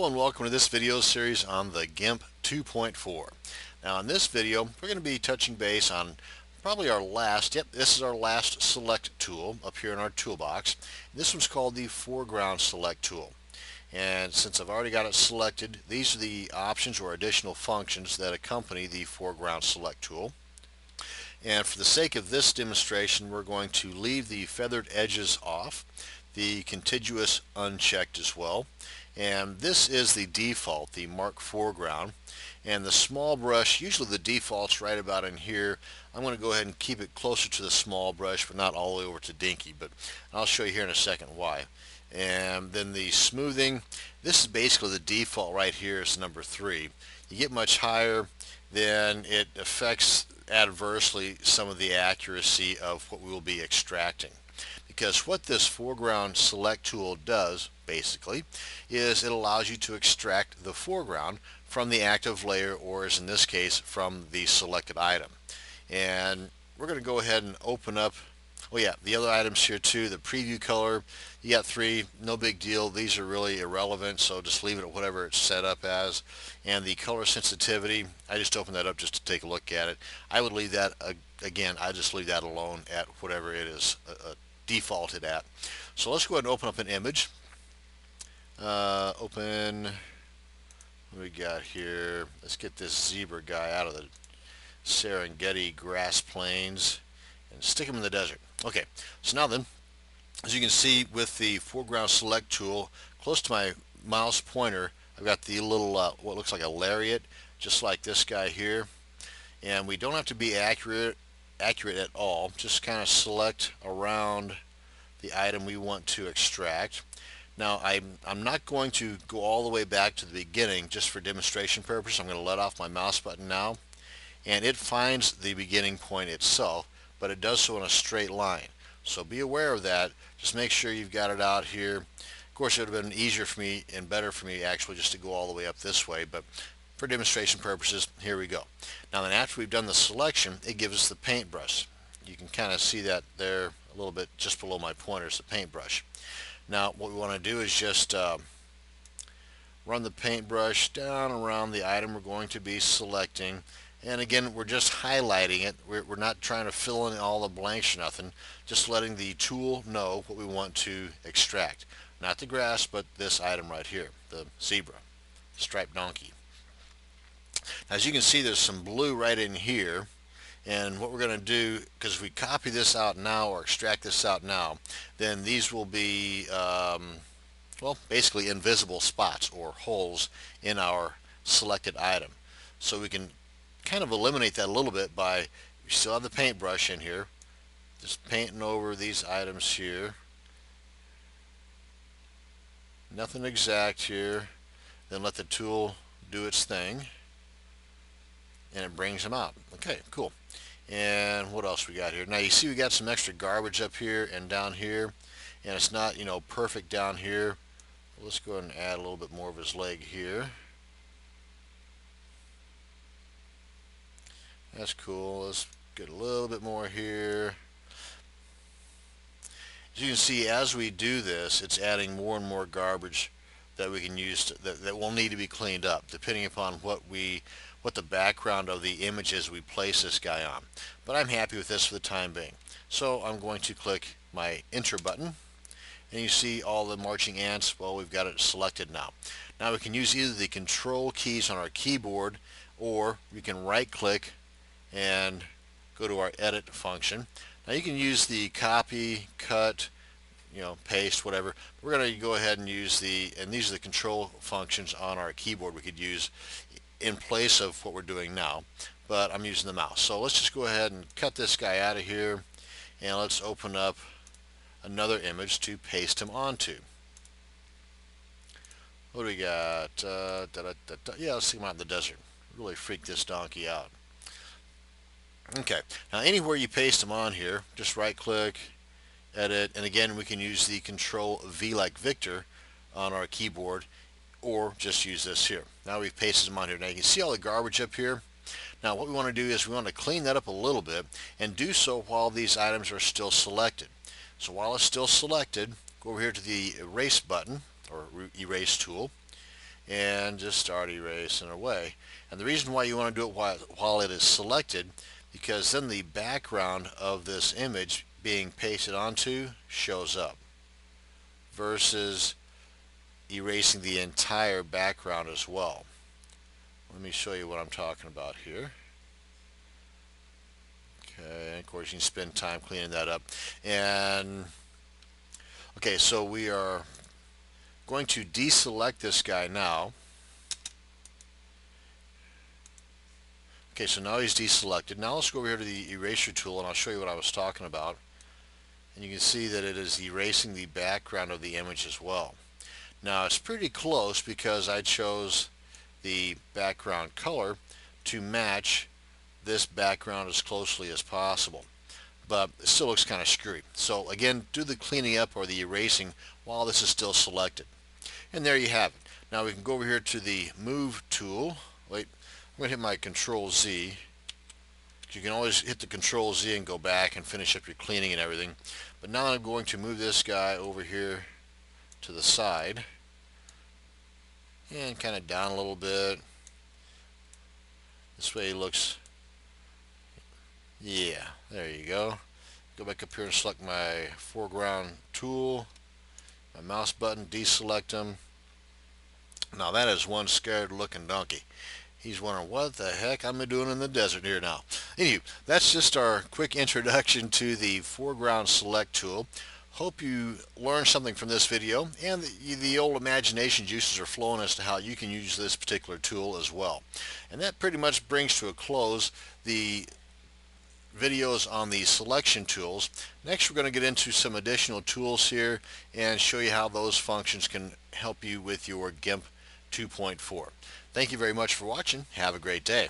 Hello and welcome to this video series on the Gimp 2.4. Now in this video we're going to be touching base on probably our last, this is our last select tool up here in our toolbox. This one's called the foreground select tool. And since I've already got it selected, these are the options or additional functions that accompany the foreground select tool. And for the sake of this demonstration, we're going to leave the feathered edges off, the contiguous unchecked as well. And this is the default, the mark foreground. And the small brush, usually the default's right about in here. I'm going to go ahead and keep it closer to the small brush, but not all the way over to Dinky. But I'll show you here in a second why. And then the smoothing, this is basically the default right here is number 3. You get much higher, then it affects adversely some of the accuracy of what we will be extracting. Because what this foreground select tool does basically is it allows you to extract the foreground from the active layer, or as in this case from the selected item. And we're going to go ahead and open up, oh yeah, the other items here too. The preview color, you got 3, no big deal. These are really irrelevant, so just leave it at whatever it's set up as. And the color sensitivity, I just opened that up just to take a look at it. I would leave that, again, I just leave that alone at whatever it is defaulted at. So let's go ahead and open up an image. Open, what we got here? Let's get this zebra guy out of the Serengeti grass plains and stick him in the desert. Okay, so now then, as you can see with the foreground select tool, close to my mouse pointer, I've got the little, what looks like a lariat, just like this guy here. And we don't have to be accurate at all, just kind of select around the item we want to extract. Now I'm not going to go all the way back to the beginning just for demonstration purposes. I'm going to let off my mouse button now, and it finds the beginning point itself, but it does so in a straight line. So be aware of that. Just make sure you've got it out here. Of course, it would have been easier for me and better for me actually just to go all the way up this way, but for demonstration purposes, here we go. Now then, after we've done the selection, it gives us the paintbrush. You can kind of see that there a little bit just below my pointer is the paintbrush. Now what we want to do is just run the paintbrush down around the item we're going to be selecting. And again, we're just highlighting it. We're not trying to fill in all the blanks or nothing. Just letting the tool know what we want to extract. Not the grass, but this item right here, the zebra, striped donkey. Now, as you can see, there's some blue right in here. And what we're going to do, because if we copy this out now or extract this out now, then these will be, well, basically invisible spots or holes in our selected item. So we can kind of eliminate that a little bit by, we still have the paintbrush in here, just painting over these items here. Nothing exact here. Then let the tool do its thing, and it brings them out. Okay, cool. And what else we got here? Now you see we got some extra garbage up here and down here, and it's not, you know, perfect down here. Let's go ahead and add a little bit more of his leg here. That's cool. Let's get a little bit more here. As you can see, as we do this, it's adding more and more garbage that we can use that will need to be cleaned up, depending upon what the background of the image is we place this guy on. But I'm happy with this for the time being. So I'm going to click my enter button, and you see all the marching ants. Well, we've got it selected now. Now we can use either the control keys on our keyboard, or we can right click and go to our edit function. Now you can use the copy, cut, you know, paste, whatever. We're going to go ahead and use and these are the control functions on our keyboard we could use in place of what we're doing now, but I'm using the mouse. So let's just go ahead and cut this guy out of here, and let's open up another image to paste him onto. What do we got? Yeah, let's take him out in the desert. Really freak this donkey out. Okay, now anywhere you paste him on here, just right click, edit, and again we can use the control V like Victor on our keyboard, or just use this here. Now we've pasted them on here. Now you can see all the garbage up here. Now what we want to do is we want to clean that up a little bit, and do so while these items are still selected. So while it's still selected, go over here to the erase button or erase tool, and just start erasing away. And the reason why you want to do it while it is selected, because then the background of this image being pasted onto shows up versus erasing the entire background as well. Let me show you what I'm talking about here. Okay, and of course you can spend time cleaning that up. And okay, so we are going to deselect this guy now. Okay, so now he's deselected. Now let's go over here to the eraser tool and I'll show you what I was talking about. And you can see that it is erasing the background of the image as well. Now it's pretty close because I chose the background color to match this background as closely as possible, but it still looks kind of screwy. So again, do the cleaning up or the erasing while this is still selected. And there you have it. Now we can go over here to the move tool. Wait, I'm going to hit my Control Z. You can always hit the Control Z and go back and finish up your cleaning and everything. But now I'm going to move this guy over here to the side and kind of down a little bit. This way he looks, yeah, there you go. Go back up here and select my foreground tool, my mouse button, deselect him. Now that is one scared looking donkey. He's wondering what the heck I'm doing in the desert here now. Anyway, that's just our quick introduction to the foreground select tool. Hope you learned something from this video, and the old imagination juices are flowing as to how you can use this particular tool as well. And that pretty much brings to a close the videos on the selection tools. Next we're going to get into some additional tools here and show you how those functions can help you with your Gimp 2.4. Thank you very much for watching. Have a great day.